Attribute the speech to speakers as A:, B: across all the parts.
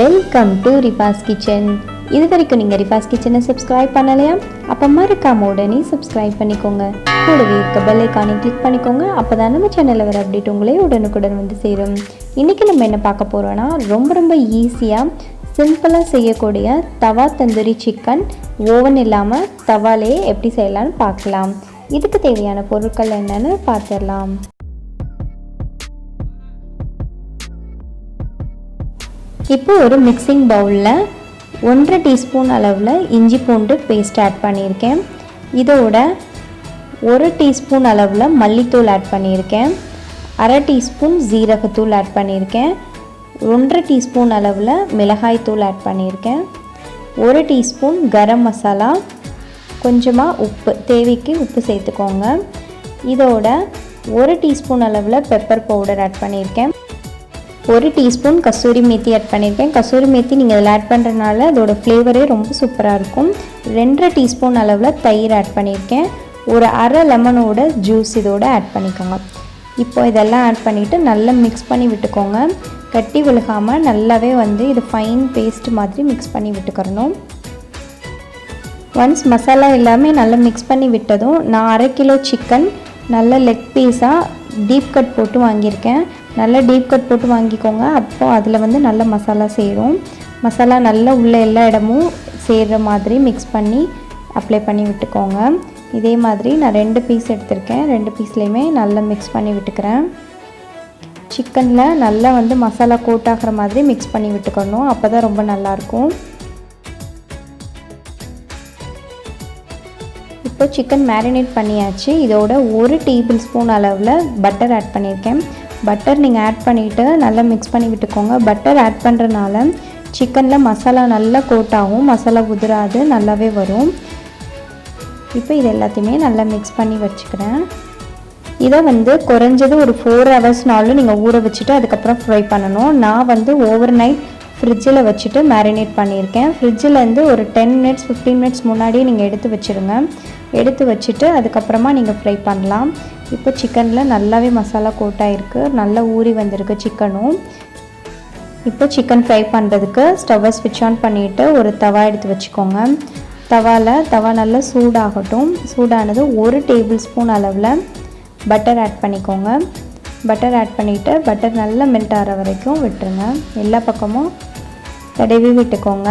A: Welcome to Rifaz kitchen. இது வரைக்கும் நீங்கள் ரிஃபாஸ் கிச்சனை சப்ஸ்கிரைப் பண்ணலையா? அப்போ மறக்காம உடனே சப்ஸ்கிரைப் பண்ணிக்கோங்க. கூடவே இருக்க பெல் ஐகானை கிளிக் பண்ணிக்கோங்க. அப்போ தான் நம்ம சேனலில் வர அப்டேட் உங்களே உடனுக்குடன் வந்து சேரும். இன்றைக்கி நம்ம என்ன பார்க்க போகிறோன்னா, ரொம்ப ஈஸியாக சிம்பிளாக செய்யக்கூடிய தவா தந்தூரி சிக்கன் ஓவன் இல்லாமல் தவாலே எப்படி செய்யலான்னு பார்க்கலாம். இதுக்கு தேவையான பொருட்கள் என்னென்னு பார்த்துடலாம். இப்போ ஒரு மிக்சிங் பவுலில் 1.5 டீஸ்பூன் அளவில் இஞ்சி பூண்டு பேஸ்ட் ஆட் பண்ணியிருக்கேன். இதோட 1 டீஸ்பூன் அளவில் மல்லித்தூள் ஆட் பண்ணியிருக்கேன். 1/2 டீஸ்பூன் ஜீரகத்தூள் ஆட் பண்ணியிருக்கேன். 1.5 டீஸ்பூன் அளவில் மிளகாய் தூள் ஆட் பண்ணியிருக்கேன். 1 டீஸ்பூன் கரம் மசாலா, கொஞ்சமாக உப்பு, தேவைக்கு உப்பு சேர்த்துக்கோங்க. இதோட 1 டீஸ்பூன் அளவில் பெப்பர் பவுடர் ஆட் பண்ணியிருக்கேன். 1 டீஸ்பூன் கசூரி மேத்தி ஆட் பண்ணியிருக்கேன். கசூரி மேத்தி நீங்கள் இதில் ஆட் பண்ணுறதுனால அதோட ஃப்ளேவரே ரொம்ப சூப்பராக இருக்கும். 2.5 டீஸ்பூன் அளவில் தயிர் ஆட் பண்ணியிருக்கேன். ஒரு அரை லெமனோட ஜூஸ் இதோட ஆட் பண்ணிக்கோங்க. இப்போ இதெல்லாம் ஆட் பண்ணிவிட்டு நல்லா மிக்ஸ் பண்ணி விட்டுக்கோங்க. கட்டி விழுகாமல் நல்லாவே இது ஃபைன் பேஸ்ட் மாதிரி மிக்ஸ் பண்ணி விட்டுக்கிறணும். ஒன்ஸ் மசாலா எல்லாமே நல்லா மிக்ஸ் பண்ணி விட்டதும் நான் 1/2 கிலோ சிக்கன் நல்ல லெக் பீஸாக டீப் கட் போட்டு வாங்கியிருக்கேன். நல்லா டீப் கட் போட்டு வாங்கிக்கோங்க. அப்போது அதில் நல்ல மசாலா சேரும். மசாலா நல்லா உள்ள எல்லா இடமும் சேர்கிற மாதிரி மிக்ஸ் பண்ணி அப்ளை பண்ணி விட்டுக்கோங்க. இதே மாதிரி நான் 2 பீஸ் எடுத்திருக்கேன். 2 பீஸ்லேயுமே நல்லா மிக்ஸ் பண்ணி விட்டுக்கிறேன். சிக்கனில் நல்லா மசாலா கோட் ஆகிற மாதிரி மிக்ஸ் பண்ணி விட்டுக்கணும். அப்போ தான் ரொம்ப நல்லாயிருக்கும். இப்போ சிக்கன் மேரினேட் பண்ணியாச்சு. இதோட 1 டேபிள் ஸ்பூன் அளவில் பட்டர் ஆட் பண்ணியிருக்கேன். பட்டர் நீங்கள் ஆட் பண்ணிவிட்டு நல்லா மிக்ஸ் பண்ணி விட்டுக்கோங்க. பட்டர் ஆட் பண்ணுறதுனால சிக்கனில் மசாலா நல்லா கோட் ஆகும், மசாலா உதிராது, நல்லாவே வரும். இப்போ இது எல்லாத்தையுமே நல்லா மிக்ஸ் பண்ணி வச்சுக்கிறேன். இதை குறைஞ்சது ஒரு 4 ஹவர்ஸ்னாலும் நீங்கள் ஊற வச்சுட்டு அதுக்கப்புறம் ஃப்ரை பண்ணணும். நான் ஓவர் நைட் ஃப்ரிட்ஜில் வச்சுட்டு மேரினேட் பண்ணியிருக்கேன். ஃப்ரிட்ஜிலேருந்து ஒரு 10 மினிட்ஸ் 15 மினிட்ஸ் முன்னாடியே நீங்கள் எடுத்து வச்சுருங்க. எடுத்து வச்சுட்டு அதுக்கப்புறமா நீங்கள் ஃப்ரை பண்ணலாம். இப்போ சிக்கனில் நல்லாவே மசாலா கோட்டாயிருக்கு, நல்லா ஊறி வந்திருக்கு சிக்கனும். இப்போ சிக்கன் ஃப்ரை பண்ணுறதுக்கு ஸ்டவ்வை ஸ்விட்ச் ஆன் பண்ணிவிட்டு ஒரு தவா எடுத்து வச்சுக்கோங்க. தவா நல்லா சூடாகட்டும். சூடானது 1 டேபிள் ஸ்பூன் அளவில் பட்டர் ஆட் பண்ணிக்கோங்க. பட்டர் ஆட் பண்ணிவிட்டு பட்டர் நல்லா மெல்ட் ஆகிற வரைக்கும் விட்டுருங்க. எல்லா பக்கமும் தடவி விட்டுக்கோங்க.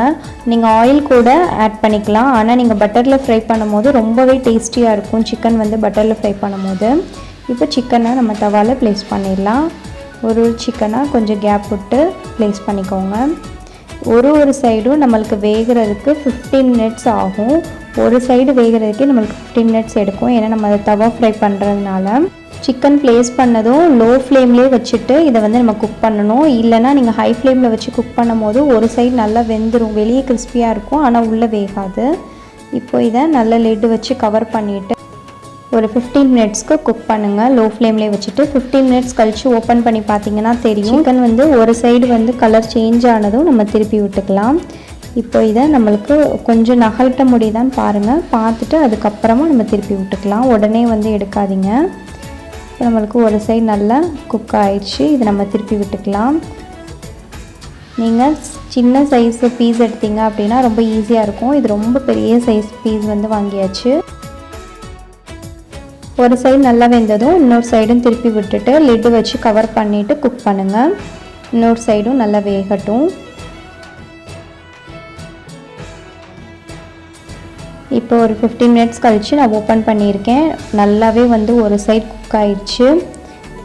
A: நீங்கள் ஆயில் கூட ஆட் பண்ணிக்கலாம். ஆனால் நீங்கள் பட்டரில் ஃப்ரை பண்ணும்போது ரொம்பவே டேஸ்டியாக இருக்கும் சிக்கன் பட்டரில் ஃப்ரை பண்ணும்போது. இப்போ சிக்கனை நம்ம தவாவில் ப்ளேஸ் பண்ணிடலாம். ஒரு சிக்கனாக கொஞ்சம் கேப் விட்டு ப்ளேஸ் பண்ணிக்கோங்க. ஒரு சைடும் நம்மளுக்கு வேகிறதுக்கு 15 மினிட்ஸ் ஆகும். ஒரு சைடு வேகிறதுக்கே நம்மளுக்கு 15 மினிட்ஸ் எடுக்கும். ஏன்னா நம்ம அதை தவா ஃப்ரை பண்ணுறதுனால. சிக்கன் ப்ளேஸ் பண்ணதும் லோ ஃப்ளேம்லேயே வச்சுட்டு இதை நம்ம குக் பண்ணணும். இல்லைனா நீங்கள் ஹை ஃப்ளேமில் வச்சு குக் பண்ணும் போது ஒரு சைடு நல்லா வெந்துடும், வெளியே கிறிஸ்பியாக இருக்கும், ஆனால் உள்ளே வேகாது. இப்போ இதை நல்லா லிட்டு வச்சு கவர் பண்ணிவிட்டு ஒரு 15 மினிட்ஸ்க்கு குக் பண்ணுங்கள் லோ ஃப்ளேம்லேயே வச்சுட்டு. 15 மினிட்ஸ் கழித்து ஓப்பன் பண்ணி பார்த்தீங்கன்னா தெரியும் சிக்கன் ஒரு சைடு கலர் சேஞ்ச் ஆனதும் நம்ம திருப்பி விட்டுக்கலாம். இப்போ இதை நம்மளுக்கு கொஞ்சம் நகல்ட்ட முடியுதான்னு பாருங்கள். பார்த்துட்டு அதுக்கப்புறமா நம்ம திருப்பி விட்டுக்கலாம். உடனே எடுக்காதீங்க. நம்மளுக்கு ஒரு சைடு நல்லா குக் ஆயிடுச்சு. இதை நம்ம திருப்பி விட்டுக்கலாம். நீங்கள் சின்ன சைஸ் பீஸ் எடுத்தீங்க அப்படின்னா ரொம்ப ஈஸியாக இருக்கும். இது ரொம்ப பெரிய சைஸ் பீஸ் வாங்கியாச்சு. ஒரு சைடு நல்லா வெந்ததும் இன்னொரு சைடும் திருப்பி விட்டுட்டு லிட்டு வச்சு கவர் பண்ணிவிட்டு குக் பண்ணுங்கள். இன்னொரு சைடும் நல்லா வேகட்டும். இப்போ ஒரு 15 மினிட்ஸ் கழித்து நான் ஓப்பன் பண்ணியிருக்கேன். நல்லாவே ஒரு சைடு குக் ஆயிடுச்சு.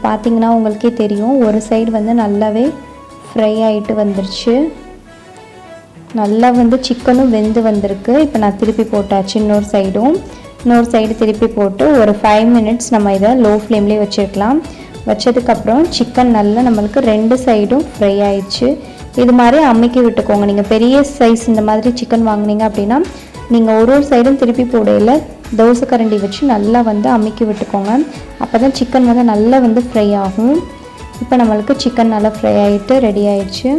A: பார்த்திங்கன்னா உங்களுக்கே தெரியும், ஒரு சைடு நல்லாவே ஃப்ரை ஆகிட்டு வந்துருச்சு. நல்லா சிக்கனும் வெந்து வந்திருக்கு. இப்போ நான் திருப்பி போட்டாச்சு. இன்னொரு சைடு திருப்பி போட்டு ஒரு 5 மினிட்ஸ் நம்ம இதை லோ ஃப்ளேம்லேயே வச்சுருக்கலாம். வச்சதுக்கப்புறம் சிக்கன் நல்லா நம்மளுக்கு 2 சைடும் ஃப்ரை ஆயிடுச்சு. இது மாதிரி அமுக்கி விட்டுக்கோங்க. நீங்கள் பெரிய சைஸ் இந்த மாதிரி சிக்கன் வாங்கினீங்க அப்படின்னா நீங்கள் ஒரு சைடும் திருப்பி போடையில் தோசை கரண்டி வச்சு நல்லா அமுக்கி விட்டுக்கோங்க. அப்போ தான் சிக்கன் நல்லா ஃப்ரை ஆகும். இப்போ நம்மளுக்கு சிக்கன் நல்லா ஃப்ரை ஆகிட்டு ரெடி ஆயிடுச்சு.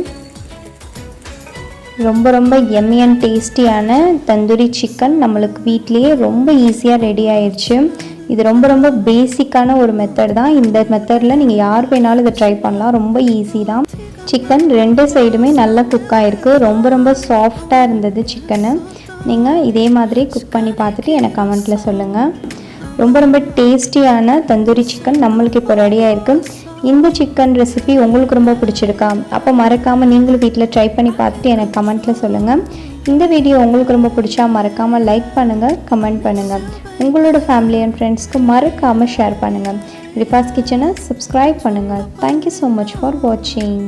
A: ரொம்ப எம்மி அண்ட் டேஸ்டியான தந்தூரி சிக்கன் நம்மளுக்கு வீட்லேயே ரொம்ப ஈஸியாக ரெடி ஆயிடுச்சு. இது ரொம்ப பேசிக்கான ஒரு மெத்தட் தான். இந்த மெத்தடில் நீங்கள் யார் வேணாலும் இதை ட்ரை பண்ணலாம். ரொம்ப ஈஸி தான். சிக்கன் 2 சைடுமே நல்லா குக் ஆகிருக்கு. ரொம்ப சாஃப்டாக இருந்தது சிக்கனு. நீங்கள் இதே மாதிரி குக் பண்ணி பார்த்துட்டு எனக்கு கமெண்ட்டில் சொல்லுங்கள். ரொம்ப டேஸ்டியான தந்தூரி சிக்கன் நம்மளுக்கு இப்போ ரெடி ஆகிருக்கு. இந்த சிக்கன் ரெசிபி உங்களுக்கு ரொம்ப பிடிச்சிருக்கா? அப்போ மறக்காமல் நீங்களும் வீட்டில் ட்ரை பண்ணி பார்த்துட்டு எனக்கு கமெண்ட்டில் சொல்லுங்கள். இந்த வீடியோ உங்களுக்கு ரொம்ப பிடிச்சா மறக்காமல் லைக் பண்ணுங்கள், கமெண்ட் பண்ணுங்கள். உங்களோட ஃபேமிலி அண்ட் ஃப்ரெண்ட்ஸ்க்கு மறக்காமல் ஷேர் பண்ணுங்கள். ரிஃபாஸ் கிச்சனை சப்ஸ்கிரைப் பண்ணுங்கள். தேங்க்யூ ஸோ மச் ஃபார் வாட்சிங்.